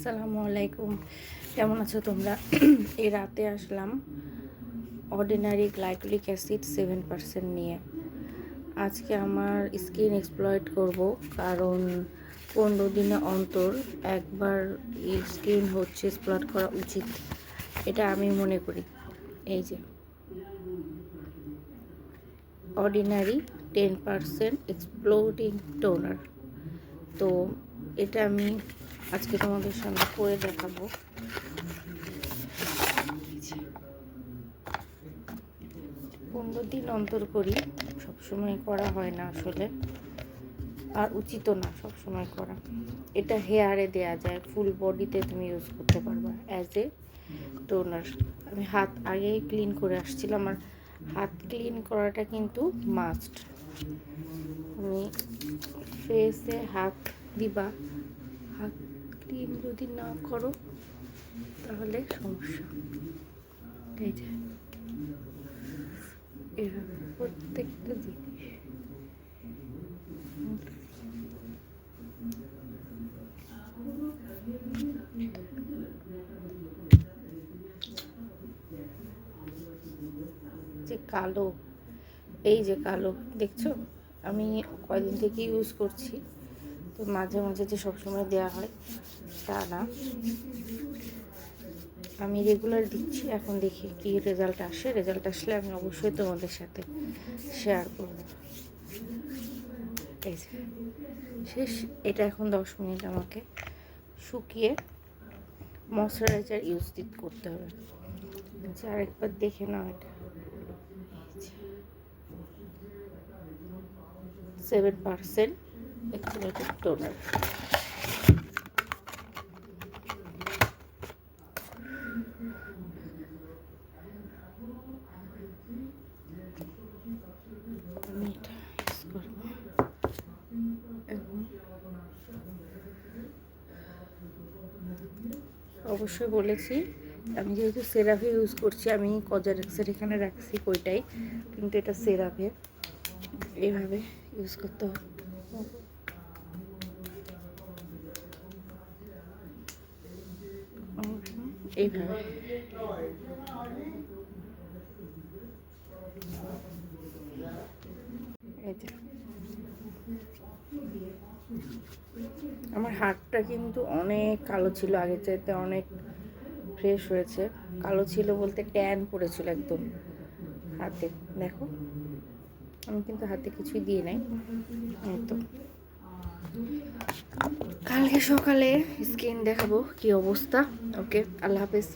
আসসালামু আলাইকুম, কেমন আছো তোমরা? এই রাতে আসলাম অর্ডিনারি গ্লাইকোলিক অ্যাসিড 7% নিয়ে। আজকে আমার স্কিন এক্সপ্লয়েট করব, কারণ 15 দিনে অন্তর একবার স্কিন এক্সপ্লয়েট করা উচিত, এটা আমি মনে করি। এই যে অর্ডিনারি 10% এক্সপ্লোডিং টোনার, তো এটা আমি আজকে তোমাদের সামনে করে দেখাবো। 15 দিন অন্তর করি, সবসময় করা হয় না আসলে, আর উচিত না সবসময় করা। এটা হেয়ারে দেয়া যায়, ফুল বডিতে তুমি ইউজ করতে পারবা অ্যাজ এ টোনার। আমি হাত আগেই ক্লিন করে আসছিলাম, আর হাত ক্লিন করাটা কিন্তু মাস্ট। তুমি ফেসে হাত দিবা, হাত ক্লিন যদি না করো তাহলে সমস্যা। এই যে এভাবে প্রত্যেকটা জিনিস যে কালো, এই যে কালো দেখছো, আমি কয়দিন থেকে ইউজ করছি, তো মাঝে মাঝে যে সবসময় দেওয়া হয় তা না, আমি রেগুলার দিচ্ছি। এখন দেখি কি রেজাল্ট আসে, রেজাল্ট আসলে আমি অবশ্যই তোমাদের সাথে শেয়ার করব। এই যে শেষ, এটা এখন 10 মিনিট আমাকে শুকিয়ে ময়শ্চারাইজার ইউজ করতে হবে। আচ্ছা, আরেকবার দেখে নাও, এটা 7% অ্যাক্টিভেটেড টোনার। আমি এটা ইউজ করবো এবং অবশ্যই বলেছি, আমি যেহেতু সেরাভে ইউজ করছি, আমি কজারেক্সের এখানে রাখছি কইটাই, কিন্তু এটা সেরাভে এইভাবে ইউজ করতে হবে। এইভাবে এই যে আমার হাতটা কিন্তু অনেক কালো ছিল, আগের চাইতে অনেক ফ্রেশ হয়েছে। কালো ছিল বলতে ট্যান পড়েছিল একদম হাতে, দেখো আমি কিন্তু হাতে কিছুই দিয়ে নাই। তো কালকে সকালে স্কিন দেখাবো কি অবস্থা। ওকে, আল্লাহ হাফেজ।